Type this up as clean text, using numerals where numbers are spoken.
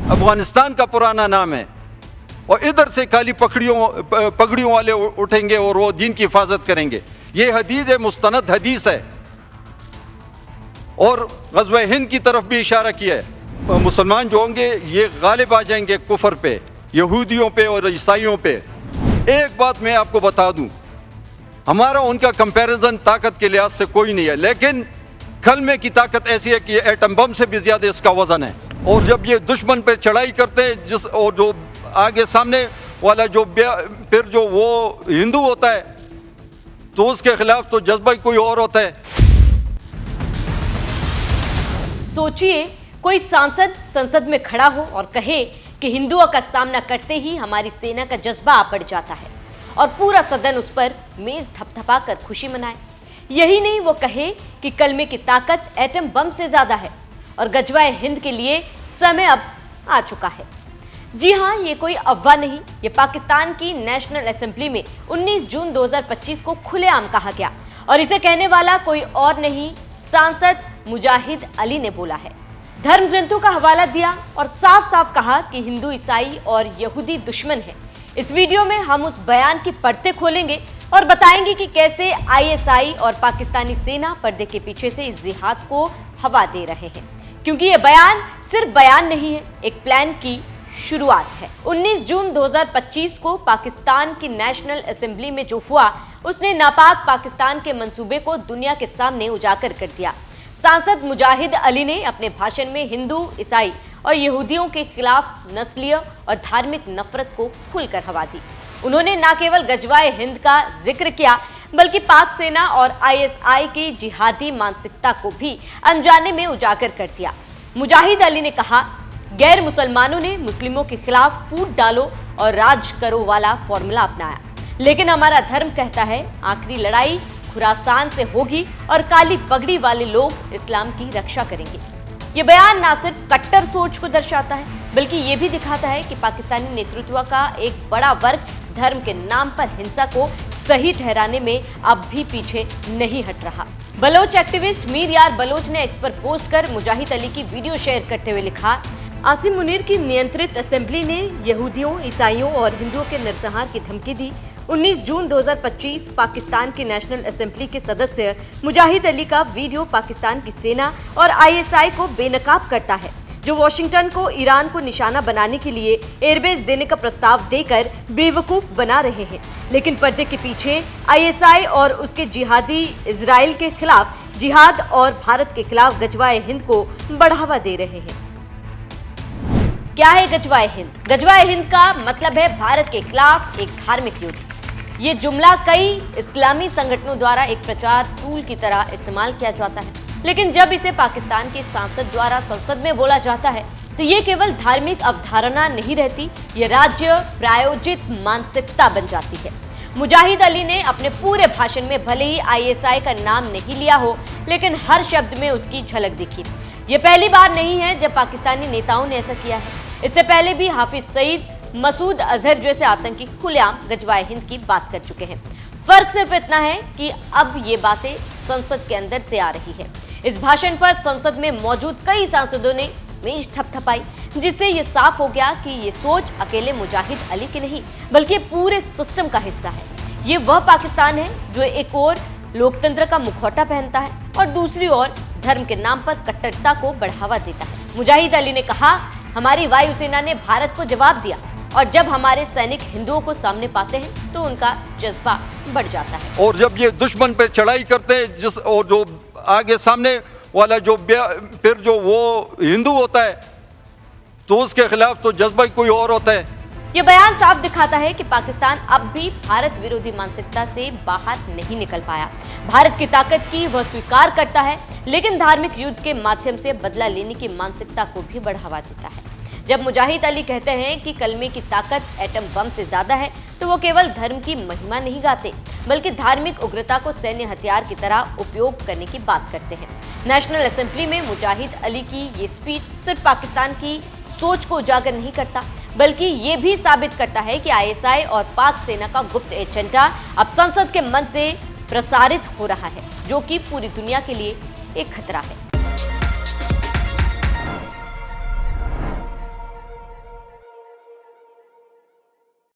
अफगानिस्तान का पुराना नाम है, और इधर से काली पगड़ियों वाले उठेंगे और वो दीन की हिफाजत करेंगे। ये हदीस है, मुस्तनद हदीस है। और ग़ज़वा हिंद की तरफ भी इशारा किया है। मुसलमान जो होंगे ये गालिब आ जाएंगे कुफर पे, यहूदियों पे और ईसाइयों पे। एक बात मैं आपको बता दूं, हमारा उनका कंपैरिजन ताकत के लिहाज से कोई नहीं है, लेकिन कलमे की ताकत ऐसी है कि एटम बम से भी ज्यादा इसका वजन है। और जब ये दुश्मन पे चढ़ाई करते हैं, जिस और जो आगे सामने वाला जो फिर जो वो हिंदू होता है तो उसके खिलाफ तो जज्बा ही कोई और होता है। सोचिए, कोई सांसद संसद में खड़ा हो और कहे कि हिंदुओं का सामना करते ही हमारी सेना का जज्बा आ पड़ जाता है, और पूरा सदन उस पर मेज थपथपा कर खुशी मनाए। यही नहीं, वो कहे कि कलमे की ताकत एटम बम से ज्यादा है और गजवाए हिंद के लिए समय अब आ चुका है। जी हां, ये कोई अफवाह नहीं, ये पाकिस्तान की नेशनल असेंबली में 19 जून 2025 को खुलेआम कहा गया, और इसे कहने वाला कोई और नहीं, सांसद मुजाहिद अली ने बोला है। धर्म ग्रंथों का हवाला दिया और साफ साफ कहा कि हिंदू, ईसाई और यहूदी दुश्मन है। इस वीडियो में हम उस बयान की परतें खोलेंगे और बताएंगे कि कैसे आईएसआई और पाकिस्तानी सेना पर्दे के पीछे से इस जिहाद को हवा दे रहे हैं, क्योंकि ये बयान सिर्फ बयान नहीं है, एक प्लान की शुरुआत है। 19 जून 2025 को पाकिस्तान की नेशनल असेंबली में जो हुआ, उसने नापाक पाकिस्तान के मंसूबे को दुनिया के सामने उजागर कर दिया। सांसद मुजाहिद अली ने अपने भाषण में हिंदू, ईसाई और यहूदियों के खिलाफ नस्लीय और धार्मिक नफरत को खुलकर हवा दी। उन्होंने न केवल गजवाए हिंद का जिक्र किया, बल्कि पाक सेना और आईएसआई की जिहादी मानसिकता को भी अनजाने में उजागर कर दिया। मुजाहिद अली ने कहा, गैर मुसलमानों ने मुस्लिमों के खिलाफ फूट डालो और राज करो वाला फॉर्मूला अपनाया, लेकिन हमारा धर्म कहता है आखिरी लड़ाई खुरासान से होगी और काली पगड़ी वाले लोग इस्लाम की रक्षा करेंगे। ये बयान ना सिर्फ कट्टर सोच को दर्शाता है, बल्कि ये भी दिखाता है कि पाकिस्तानी नेतृत्व का एक बड़ा वर्ग धर्म के नाम पर हिंसा को सही ठहराने में अब भी पीछे नहीं हट रहा। बलोच एक्टिविस्ट मीर यार बलोच ने एक्स पर पोस्ट कर मुजाहिद अली की वीडियो शेयर करते हुए लिखा, आसिम मुनीर की नियंत्रित असेंबली ने यहूदियों, ईसाइयों और हिंदुओं के नरसंहार की धमकी दी। 19 जून 2025 पाकिस्तान की नेशनल असेंबली के सदस्य मुजाहिद अली का वीडियो पाकिस्तान की सेना और आईएसआई को बेनकाब करता है, जो वॉशिंगटन को ईरान को निशाना बनाने के लिए एयरबेस देने का प्रस्ताव देकर बेवकूफ बना रहे हैं, लेकिन पर्दे के पीछे आईएसआई और उसके जिहादी इजराइल के खिलाफ जिहाद और भारत के खिलाफ गजवाए हिंद को बढ़ावा दे रहे हैं। क्या है गजवाए हिंद? गजवाए हिंद का मतलब है भारत के खिलाफ एक धार्मिक युद्ध। ये जुमला कई इस्लामी संगठनों द्वारा एक प्रचार टूल की तरह इस्तेमाल किया जाता है, लेकिन जब इसे पाकिस्तान के सांसद द्वारा संसद में बोला जाता है तो ये केवल धार्मिक अवधारणा नहीं रहती, ये राज्य प्रायोजित मानसिकता बन जाती है। मुजाहिद अली ने अपने पूरे भाषण में भले ही आईएसआई का नाम नहीं लिया हो, लेकिन हर शब्द में उसकी झलक दिखी। ये पहली बार नहीं है जब पाकिस्तानी नेताओं ने ऐसा किया है। इससे पहले भी हाफिज सईद, मसूद अजहर जैसे आतंकी खुलेआम गजवाए हिंद की बात कर चुके हैं। फर्क सिर्फ इतना है कि अब ये बातें संसद के अंदर से आ रही है। इस भाषण पर संसद में मौजूद कई सांसदों ने मेज थपथपाई, जिससे ये साफ हो गया कि ये सोच अकेले मुजाहिद अली की नहीं, बल्कि पूरे सिस्टम का हिस्सा है। ये वह पाकिस्तान है जो एक ओर लोकतंत्र का मुखौटा पहनता है और दूसरी ओर धर्म के नाम पर कट्टरता को बढ़ावा देता है। मुजाहिद अली ने कहा, हमारी वायुसेना ने भारत को जवाब दिया, और जब हमारे सैनिक हिंदुओं को सामने पाते हैं तो उनका जज्बा बढ़ जाता है। और जब ये दुश्मन पे चढ़ाई करते हैं, जिस और जो आगे सामने वाला जो फिर जो वो हिंदू होता है तो उसके खिलाफ तो जज्बा ही कोई और होता है। ये बयान साफ दिखाता है कि पाकिस्तान अब भी भारत विरोधी मानसिकता से बाहर नहीं निकल पाया। भारत की ताकत की वह स्वीकार करता है, लेकिन धार्मिक युद्ध के माध्यम से बदला लेने की मानसिकता को भी बढ़ावा देता है। जब मुजाहिद अली कहते हैं कि कलमे की ताकत एटम बम से ज्यादा है, तो वो केवल धर्म की महिमा नहीं गाते, बल्कि धार्मिक उग्रता को सैन्य हथियार की तरह उपयोग करने की बात करते हैं। नेशनल असेंबली में मुजाहिद अली की ये स्पीच सिर्फ पाकिस्तान की सोच को उजागर नहीं करता, बल्कि ये भी साबित करता है कि आईएसआई और पाक सेना का गुप्त एजेंडा अब संसद के मंच से प्रसारित हो रहा है, जो कि पूरी दुनिया के लिए एक खतरा है।